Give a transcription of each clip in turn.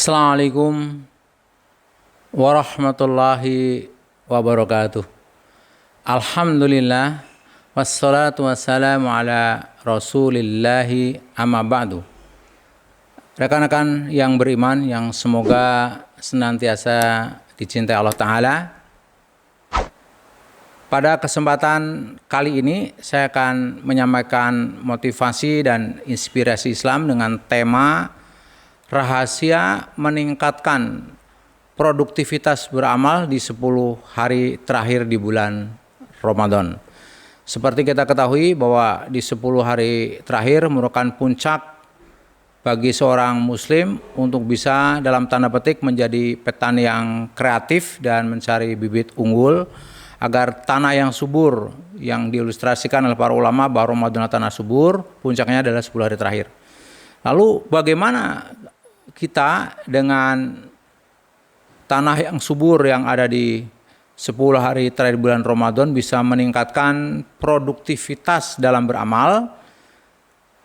Assalamualaikum warahmatullahi wabarakatuh. Alhamdulillah wassalatu wassalamu ala rasulillahi amma ba'du. Rekan-rekan yang beriman yang semoga senantiasa dicintai Allah Ta'ala, pada kesempatan kali ini saya akan menyampaikan motivasi dan inspirasi Islam dengan tema rahasia meningkatkan produktivitas beramal di 10 hari terakhir di bulan Ramadan. Seperti kita ketahui bahwa di 10 hari terakhir merupakan puncak bagi seorang muslim untuk bisa dalam tanda petik menjadi petani yang kreatif dan mencari bibit unggul agar tanah yang subur yang diilustrasikan oleh para ulama bahwa Ramadan tanah subur, puncaknya adalah 10 hari terakhir. Lalu bagaimana kita dengan tanah yang subur yang ada di 10 hari terakhir bulan Ramadan bisa meningkatkan produktivitas dalam beramal?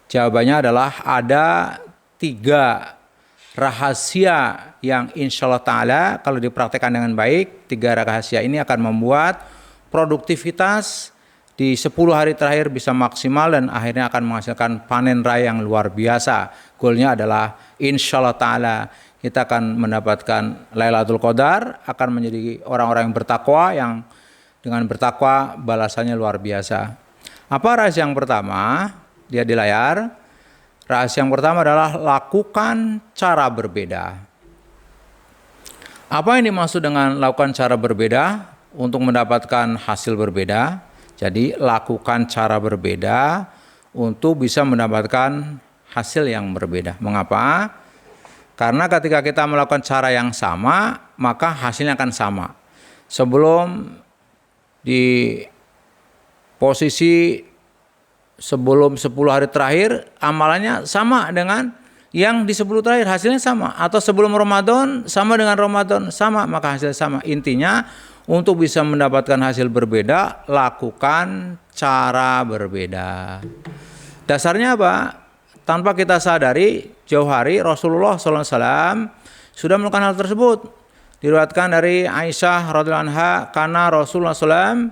Jawabannya adalah ada 3 rahasia yang insya Allah Ta'ala kalau dipraktekkan dengan baik, 3 rahasia ini akan membuat produktivitas di 10 hari terakhir bisa maksimal dan akhirnya akan menghasilkan panen raya yang luar biasa. Goalnya adalah insya Allah Ta'ala kita akan mendapatkan Lailatul Qadar, akan menjadi orang-orang yang bertakwa, yang dengan bertakwa balasannya luar biasa. Apa rahasia yang pertama? Lihat di layar. Rahasia yang pertama adalah lakukan cara berbeda. Apa yang dimaksud dengan lakukan cara berbeda untuk mendapatkan hasil berbeda? Jadi lakukan cara berbeda untuk bisa mendapatkan hasil yang berbeda. Mengapa? Karena ketika kita melakukan cara yang sama, maka hasilnya akan sama. Sebelum di posisi sebelum 10 hari terakhir, amalannya sama dengan yang di 10 terakhir, hasilnya sama. Atau sebelum Ramadan, sama dengan Ramadan, sama, maka hasilnya sama. Intinya, untuk bisa mendapatkan hasil berbeda, lakukan cara berbeda. Dasarnya apa? Tanpa kita sadari, jauh hari Rasulullah SAW sudah melakukan hal tersebut. Diriwayatkan dari Aisyah radhiyallahu anha, karena Rasulullah SAW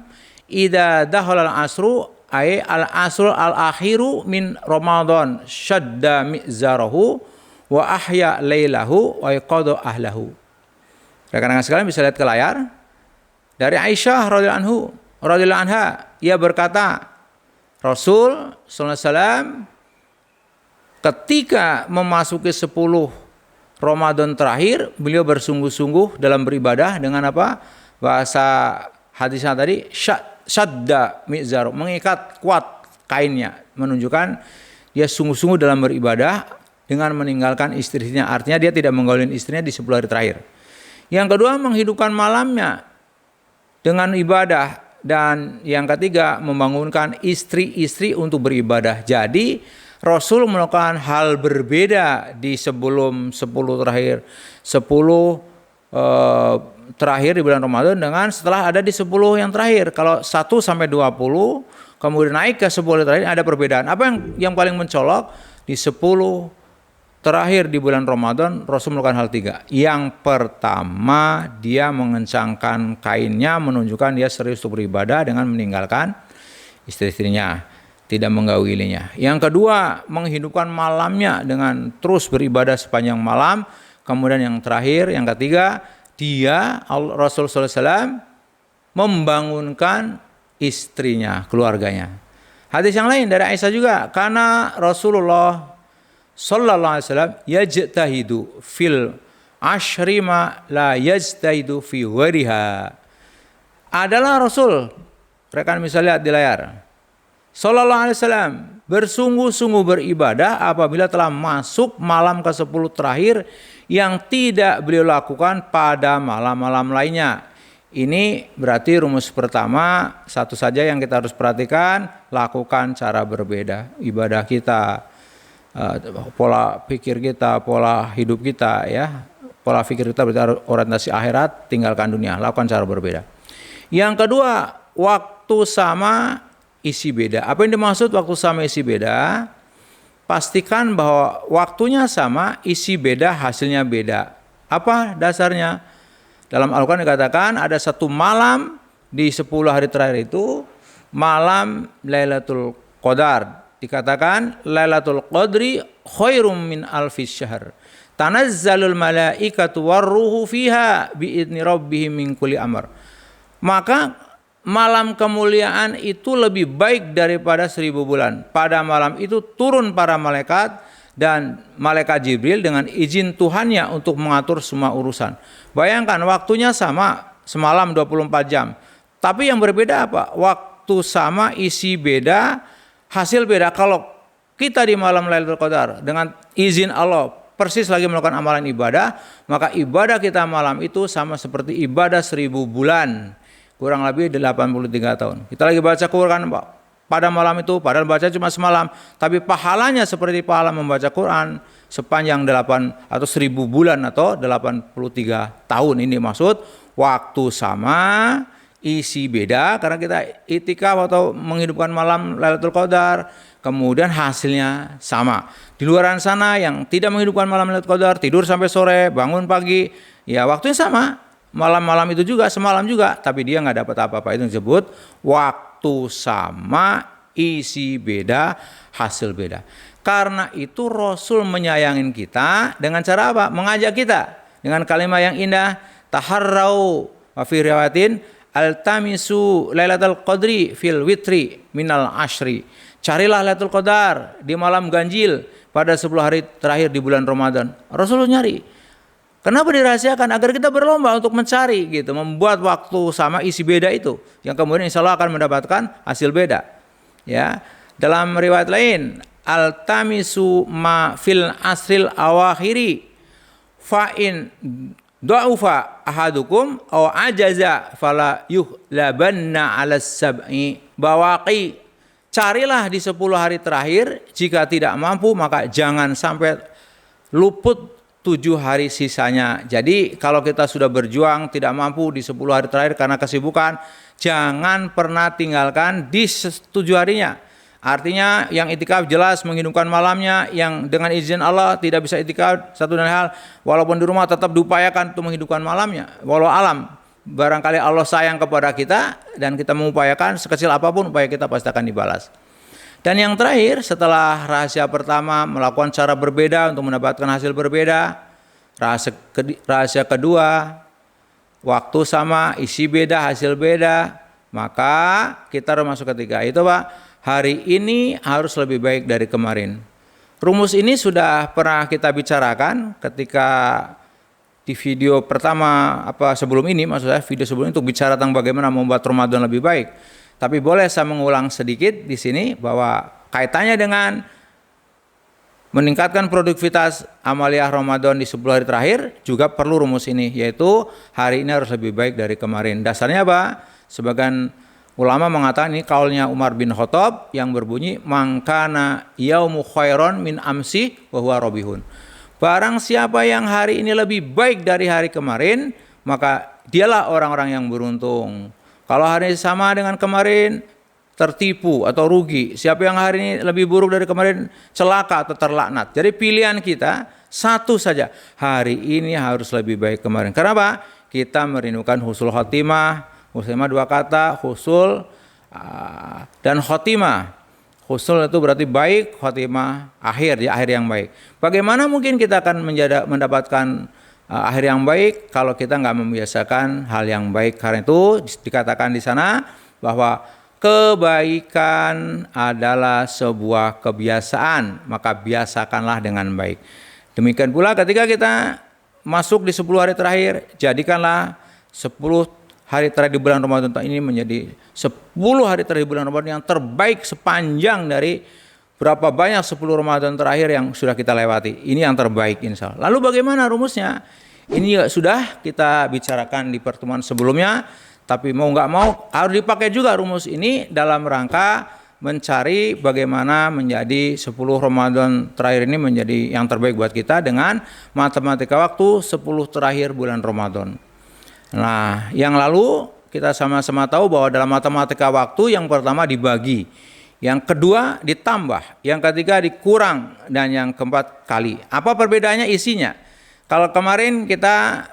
idza dakhala al-asru ay al-asru al-akhiru min Ramadan syadda mizarahu wa ahya lailahu wa qada ahlahu. Rekan-rekan sekalian bisa lihat ke layar. Dari Aisyah radhiyallahu anha, ia berkata, Rasul sallallahu alaihi wasallam ketika memasuki 10 Ramadan terakhir, beliau bersungguh-sungguh dalam beribadah dengan apa? Bahasa hadisnya tadi, syadda mizar, mengikat kuat kainnya, menunjukkan dia sungguh-sungguh dalam beribadah dengan meninggalkan istrinya. Artinya dia tidak menggaulin istrinya di 10 hari terakhir. Yang kedua, menghidupkan malamnya dengan ibadah, dan yang ketiga membangunkan istri-istri untuk beribadah. Jadi Rasul melakukan hal berbeda di sebelum 10 terakhir, 10 terakhir di bulan Ramadan dengan setelah ada di 10 yang terakhir. Kalau 1 sampai 20 kemudian naik ke 10 terakhir ada perbedaan. Apa yang paling mencolok di 10 terakhir di bulan Ramadan, Rasul melakukan hal 3. Yang pertama, dia mengencangkan kainnya, menunjukkan dia serius untuk beribadah dengan meninggalkan istri-istrinya, tidak menggaulinya. Yang kedua, menghidupkan malamnya dengan terus beribadah sepanjang malam. Kemudian yang terakhir, yang ketiga, dia Rasul SAW membangunkan istrinya, keluarganya. Hadis yang lain dari Aisyah juga, karena Rasulullah sallallahu alaihi wasallam yajtahidu fil ashri ma la yajtahidu fi wariha. Adalah Rasul, rekan bisa lihat di layar, sallallahu alaihi wasallam bersungguh-sungguh beribadah apabila telah masuk malam ke-10 terakhir yang tidak beliau lakukan pada malam-malam lainnya. Ini berarti rumus pertama, satu saja yang kita harus perhatikan, lakukan cara berbeda. Ibadah kita, pola pikir kita, pola hidup kita, ya, pola pikir kita berarti orientasi akhirat, tinggalkan dunia, lakukan cara berbeda. Yang kedua, waktu sama isi beda. Apa yang dimaksud waktu sama isi beda? Pastikan bahwa waktunya sama, isi beda, hasilnya beda. Apa dasarnya? Dalam Al-Quran dikatakan ada satu malam di 10 hari terakhir itu malam Lailatul Qadar. Dikatakan Lailatul Qadri khairum min alfis syahr. Tanazzalul malaikatu warruhu fiha biidni rabbihim min kulli amr. Maka malam kemuliaan itu lebih baik daripada 1000 bulan. Pada malam itu turun para malaikat dan malaikat Jibril dengan izin Tuhannya untuk mengatur semua urusan. Bayangkan waktunya sama, semalam 24 jam. Tapi yang berbeda apa? Waktu sama, isi beda, hasil beda. Kalau kita di malam Lailatul Qadar dengan izin Allah persis lagi melakukan amalan ibadah, maka ibadah kita malam itu sama seperti ibadah 1000 bulan, kurang lebih 83 tahun. Kita lagi baca Quran pada malam itu, padahal baca cuma semalam, tapi pahalanya seperti pahala membaca Quran sepanjang 8 atau 1000 bulan atau 83 tahun. Ini maksud waktu sama, isi beda, karena kita itikaf atau menghidupkan malam Lailatul Qadar, kemudian hasilnya sama. Di luar sana yang tidak menghidupkan malam Lailatul Qadar, tidur sampai sore, bangun pagi, ya waktunya sama, malam-malam itu juga, semalam juga, tapi dia nggak dapat apa-apa. Itu disebut waktu sama, isi beda, hasil beda. Karena itu Rasul menyayangin kita dengan cara apa? Mengajak kita dengan kalimat yang indah, taharrau wa fi riwayatin altamisu lailatul qadri fil witri minal ashri. Carilah Lailatul Qadar di malam ganjil pada 10 hari terakhir di bulan Ramadan. Rasulullah nyari. Kenapa dirahasiakan? Agar kita berlomba untuk mencari gitu, membuat waktu sama isi beda itu yang kemudian insya Allah akan mendapatkan hasil beda. Ya. Dalam riwayat lain, altamisu ma fil asril awakhiri fa in du'ufa ahadukum aw ajaza fala yuhlabanna 'ala sab'i bawaqi. Carilah di 10 hari terakhir, jika tidak mampu maka jangan sampai luput 7 hari sisanya. Jadi kalau kita sudah berjuang tidak mampu di 10 hari terakhir karena kesibukan, jangan pernah tinggalkan di 7 harinya. Artinya yang itikaf jelas menghidupkan malamnya, yang dengan izin Allah tidak bisa itikaf satu dan hal, walaupun di rumah tetap diupayakan untuk menghidupkan malamnya. Walau alam, barangkali Allah sayang kepada kita dan kita mengupayakan sekecil apapun upaya kita pasti akan dibalas. Dan yang terakhir, setelah rahasia pertama melakukan cara berbeda untuk mendapatkan hasil berbeda, rahasia kedua waktu sama, isi beda, hasil beda, maka kita harus masuk ketiga. Itu Pak, hari ini harus lebih baik dari kemarin. Rumus ini sudah pernah kita bicarakan ketika di video pertama sebelum ini, maksudnya video sebelum ini untuk bicara tentang bagaimana membuat Ramadan lebih baik. Tapi boleh saya mengulang sedikit di sini bahwa kaitannya dengan meningkatkan produktivitas amaliyah Ramadan di 10 hari terakhir juga perlu rumus ini, yaitu hari ini harus lebih baik dari kemarin. Dasarnya apa? Sebagian ulama mengatakan ini kaulnya Umar bin Khattab yang berbunyi mangkana yaumu khairon min amsi wa huwa robihun. Barang siapa yang hari ini lebih baik dari hari kemarin, maka dialah orang-orang yang beruntung. Kalau hari ini sama dengan kemarin, tertipu atau rugi. Siapa yang hari ini lebih buruk dari kemarin, celaka atau terlaknat. Jadi pilihan kita satu saja, hari ini harus lebih baik kemarin. Kenapa? Kita merindukan husnul khotimah. Husnul 2 kata, husnul dan khotimah. Husnul itu berarti baik, khotimah akhir, ya akhir yang baik. Bagaimana mungkin kita akan mendapatkan akhir yang baik kalau kita nggak membiasakan hal yang baik? Karena itu dikatakan di sana bahwa kebaikan adalah sebuah kebiasaan, maka biasakanlah dengan baik. Demikian pula ketika kita masuk di 10 hari terakhir, jadikanlah 10 hari terakhir di bulan Ramadan ini menjadi 10 hari terakhir di bulan Ramadan yang terbaik sepanjang dari berapa banyak 10 Ramadan terakhir yang sudah kita lewati. Ini yang terbaik insya Allah. Lalu bagaimana rumusnya? Ini juga sudah kita bicarakan di pertemuan sebelumnya, tapi mau nggak mau harus dipakai juga rumus ini dalam rangka mencari bagaimana menjadi 10 Ramadan terakhir ini menjadi yang terbaik buat kita dengan matematika waktu 10 terakhir bulan Ramadan. Nah, yang lalu kita sama-sama tahu bahwa dalam matematika waktu yang pertama dibagi, yang kedua ditambah, yang ketiga dikurang, dan yang keempat kali. Apa perbedaannya? Isinya. Kalau kemarin kita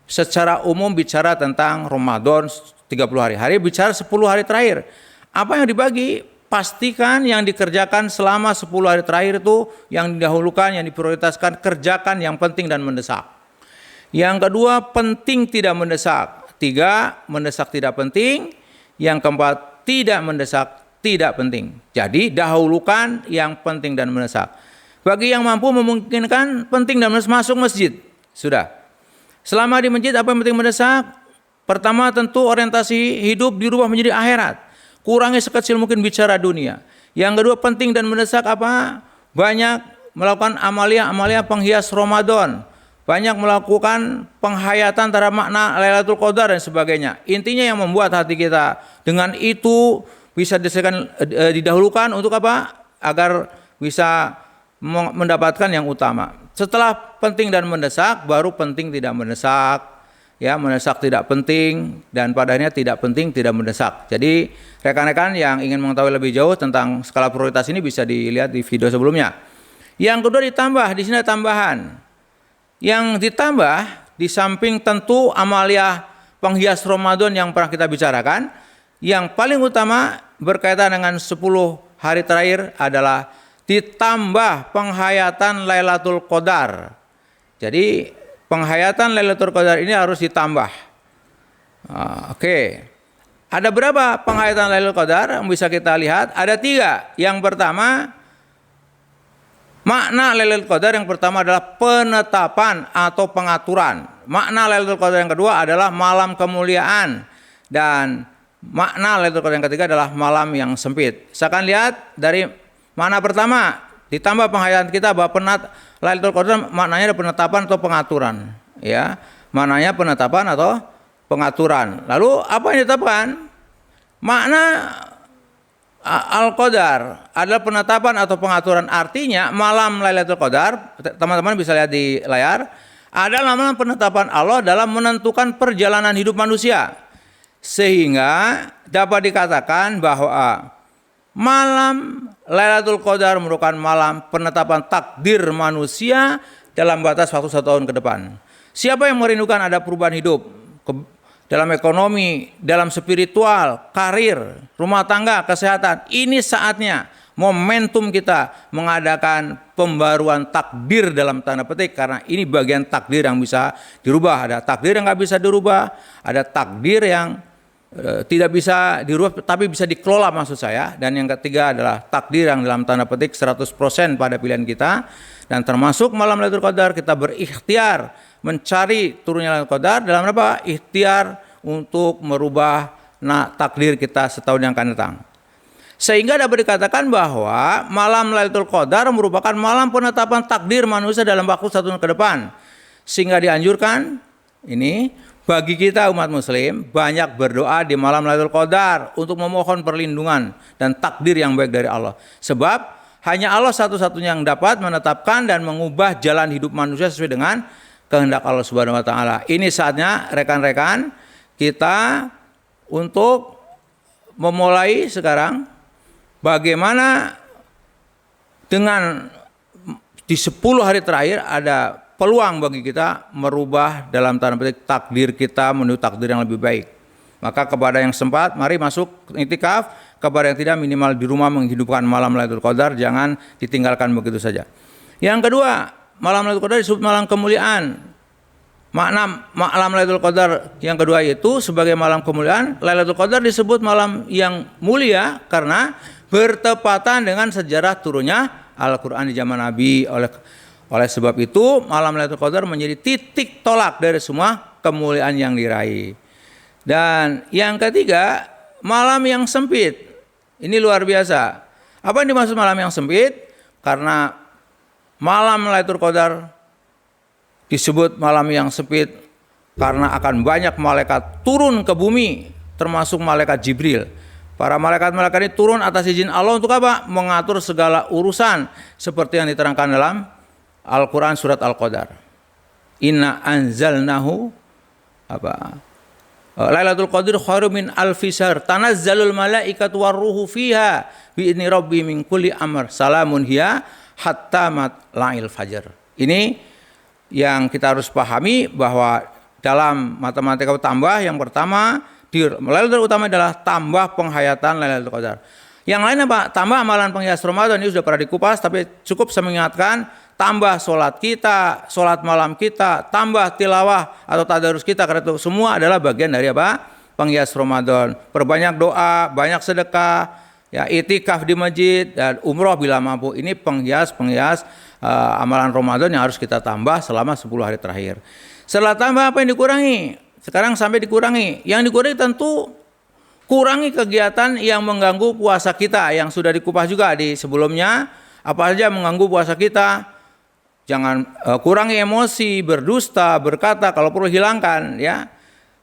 secara umum bicara tentang Ramadan 30 hari. Hari bicara 10 hari terakhir. Apa yang dibagi? Pastikan yang dikerjakan selama 10 hari terakhir itu yang didahulukan, yang diprioritaskan, kerjakan yang penting dan mendesak. Yang kedua, penting tidak mendesak. 3, mendesak tidak penting. Yang keempat, tidak mendesak, tidak penting. Jadi dahulukan yang penting dan mendesak. Bagi yang mampu memungkinkan penting dan mendesak, masuk masjid. Sudah. Selama di masjid apa yang penting mendesak? Pertama tentu orientasi hidup dirubah menjadi akhirat. Kurangi sekecil mungkin bicara dunia. Yang kedua penting dan mendesak apa? Banyak melakukan amalia-amalia penghias Ramadan. Banyak melakukan penghayatan terhadap makna Lailatul Qadar dan sebagainya. Intinya yang membuat hati kita dengan itu bisa didahulukan untuk apa? Agar bisa mendapatkan yang utama. Setelah penting dan mendesak, baru penting tidak mendesak. Ya, mendesak tidak penting dan padanya tidak penting tidak mendesak. Jadi rekan-rekan yang ingin mengetahui lebih jauh tentang skala prioritas ini bisa dilihat di video sebelumnya. Yang kedua ditambah, di sini ada tambahan. Yang ditambah di samping tentu amalia penghias Ramadan yang pernah kita bicarakan, yang paling utama berkaitan dengan 10 hari terakhir adalah ditambah penghayatan Lailatul Qadar. Jadi penghayatan Lailatul Qadar ini harus ditambah. Oke. Ada berapa penghayatan Lailatul Qadar yang bisa kita lihat? Ada 3. Yang pertama, makna Lailatul Qadar yang pertama adalah penetapan atau pengaturan. Makna Lailatul Qadar yang kedua adalah malam kemuliaan. Dan makna Lailatul Qadar yang ketiga adalah malam yang sempit. Saya akan lihat dari makna pertama, ditambah penghayatan kita bahwa Lailatul Qadar maknanya ada penetapan atau pengaturan, ya. Maknanya penetapan atau pengaturan. Lalu apa yang ditetapkan? Makna Al-Qadar adalah penetapan atau pengaturan. Artinya malam Lailatul Qadar, teman-teman bisa lihat di layar, adalah malam penetapan Allah dalam menentukan perjalanan hidup manusia. Sehingga dapat dikatakan bahwa malam Lailatul Qadar merupakan malam penetapan takdir manusia dalam batas waktu 1 tahun ke depan. Siapa yang merindukan ada perubahan hidup dalam ekonomi, dalam spiritual, karir, rumah tangga, kesehatan, ini saatnya momentum kita mengadakan pembaruan takdir dalam tanda petik, karena ini bagian takdir yang bisa dirubah. Ada takdir yang nggak bisa dirubah, ada takdir yang tidak bisa dirubah tapi bisa dikelola maksud saya. Dan yang ketiga adalah takdir yang dalam tanda petik 100% pada pilihan kita. Dan termasuk malam Lailatul Qadar kita berikhtiar mencari turunnya Lailatul Qadar dalam apa? Ikhtiar untuk merubah takdir kita setahun yang akan datang. Sehingga dapat dikatakan bahwa malam Lailatul Qadar merupakan malam penetapan takdir manusia dalam waktu 1 tahun ke depan. Sehingga dianjurkan ini bagi kita umat muslim banyak berdoa di malam Lailatul Qadar untuk memohon perlindungan dan takdir yang baik dari Allah. Sebab hanya Allah satu-satunya yang dapat menetapkan dan mengubah jalan hidup manusia sesuai dengan kehendak Allah Subhanahu wa taala. Ini saatnya rekan-rekan kita untuk memulai sekarang bagaimana dengan di 10 hari terakhir ada peluang bagi kita merubah dalam tanda petik takdir kita menuju takdir yang lebih baik. Maka kepada yang sempat, mari masuk iktikaf. Kepada yang tidak, minimal di rumah menghidupkan malam Lailatul Qadar, jangan ditinggalkan begitu saja. Yang kedua, malam Lailatul Qadar disebut malam kemuliaan. Makna malam Lailatul Qadar yang kedua itu sebagai malam kemuliaan. Lailatul Qadar disebut malam yang mulia karena bertepatan dengan sejarah turunnya Al-Quran di zaman Nabi. Oleh sebab itu malam Lailatul Qadar menjadi titik tolak dari semua kemuliaan yang diraih. Dan yang ketiga, malam yang sempit. Ini luar biasa. Apa yang dimaksud malam yang sempit? Karena malam Lailatul Qadar disebut malam yang sempit karena akan banyak malaikat turun ke bumi, termasuk malaikat Jibril. Para malaikat-malaikat ini turun atas izin Allah untuk apa? Mengatur segala urusan seperti yang diterangkan dalam Al-Quran surat Al-Qadar. Inna anzalnahu Lailatul Qadr khairum min alfi syahr tanazzalul malaikatu warruhu fiha bi'izni rabbi min kulli amr salamun hiya hatta matla'il fajr. Ini yang kita harus pahami bahwa dalam matematika tambah yang pertama di Lailatul utama adalah tambah penghayatan Lailatul Qadar. Yang lain apa? Tambah amalan penghias Ramadan, ini sudah pernah dikupas, tapi cukup saya mengingatkan, tambah sholat kita, sholat malam kita, tambah tilawah atau tadarus kita, karena itu semua adalah bagian dari apa? Penghias Ramadan. Perbanyak doa, banyak sedekah, ya itikaf di masjid dan umroh bila mampu. Ini penghias amalan Ramadan yang harus kita tambah selama 10 hari terakhir. Setelah tambah apa yang dikurangi? Sekarang sampai dikurangi. Yang dikurangi tentu kurangi kegiatan yang mengganggu puasa kita yang sudah dikupas juga di sebelumnya. Apa saja mengganggu puasa kita? Jangan kurangi emosi, berdusta, berkata, kalau perlu hilangkan ya.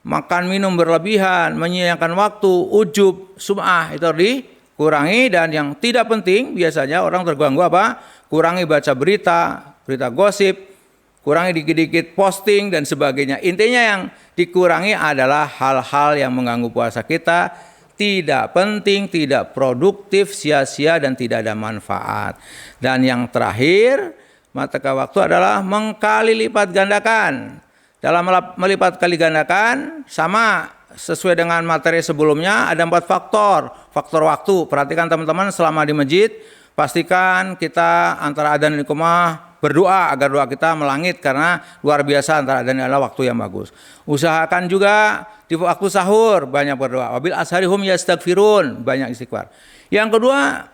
Makan minum berlebihan, menyia-nyiakan waktu, ujub, sum'ah itu dikurangi. Dan yang tidak penting biasanya orang terganggu apa? Kurangi baca berita gosip, kurangi dikit-dikit posting dan sebagainya. Intinya yang dikurangi adalah hal-hal yang mengganggu puasa kita, tidak penting, tidak produktif, sia-sia dan tidak ada manfaat. Dan yang terakhir, mata waktu adalah mengkali lipat gandakan. Dalam melipat kali gandakan sama sesuai dengan materi sebelumnya ada 4 faktor. Faktor waktu. Perhatikan teman-teman selama di masjid, pastikan kita antara adzan dan iqamah berdoa agar doa kita melangit, karena luar biasa antara adzan adalah waktu yang bagus. Usahakan juga di waktu sahur banyak berdoa. Wabil asharihum yastaghfirun, banyak istighfar. Yang kedua,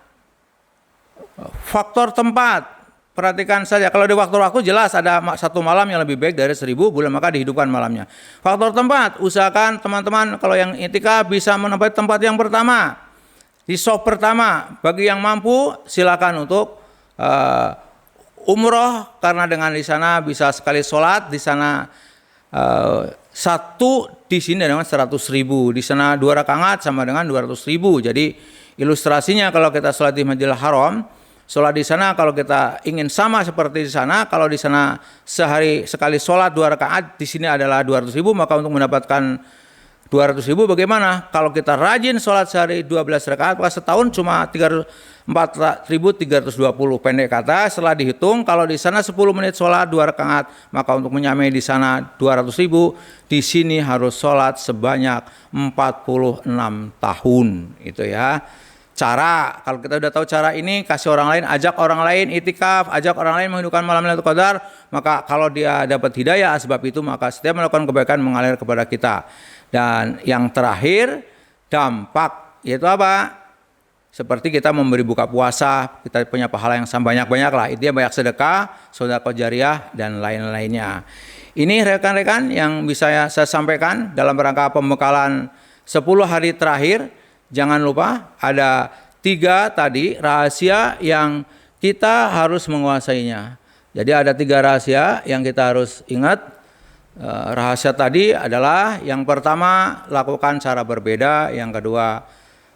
faktor tempat. Perhatikan saja, kalau di waktu-waktu jelas ada satu malam yang lebih baik dari 1000 bulan, maka dihidupkan malamnya. Faktor tempat, usahakan teman-teman kalau yang itikaf bisa menempati tempat yang pertama, di shop pertama. Bagi yang mampu silakan untuk umroh, karena dengan di sana bisa sekali sholat, di sana satu, di sini dengan 100.000, di sana 2 rakaat sama dengan 200.000. Jadi ilustrasinya kalau kita sholat di Masjidil Haram, sholat di sana kalau kita ingin sama seperti di sana, kalau di sana sehari sekali sholat 2 rakaat, di sini adalah 200.000, maka untuk mendapatkan 200.000 bagaimana? Kalau kita rajin sholat sehari 12 rakaat, maka setahun cuma 4.320. Pendek kata, setelah dihitung, kalau di sana 10 menit sholat 2 rakaat, maka untuk menyamai di sana 200.000, di sini harus sholat sebanyak 46 tahun. Itu ya. Cara, kalau kita udah tahu cara ini, kasih orang lain, ajak orang lain itikaf, ajak orang lain menghidupkan malam Lailatul Qadar, maka kalau dia dapat hidayah sebab itu, maka setiap melakukan kebaikan mengalir kepada kita. Dan yang terakhir, dampak, yaitu apa? Seperti kita memberi buka puasa, kita punya pahala yang banyak-banyak lah. Intinya banyak sedekah, sedekah jariyah dan lain-lainnya. Ini rekan-rekan yang bisa saya sampaikan dalam rangka pembekalan 10 hari terakhir. Jangan lupa ada 3 tadi rahasia yang kita harus menguasainya. Jadi ada 3 rahasia yang kita harus ingat. Rahasia tadi adalah yang pertama, lakukan cara berbeda. Yang kedua,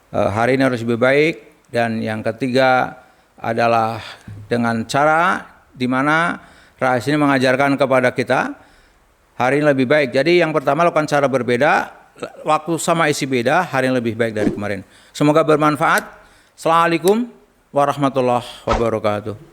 hari ini harus lebih baik. Dan yang ketiga adalah dengan cara di mana rahasia ini mengajarkan kepada kita hari ini lebih baik. Jadi yang pertama, lakukan cara berbeda. Waktu sama isi beda, hari yang lebih baik dari kemarin. Semoga bermanfaat. Assalamualaikum warahmatullahi wabarakatuh.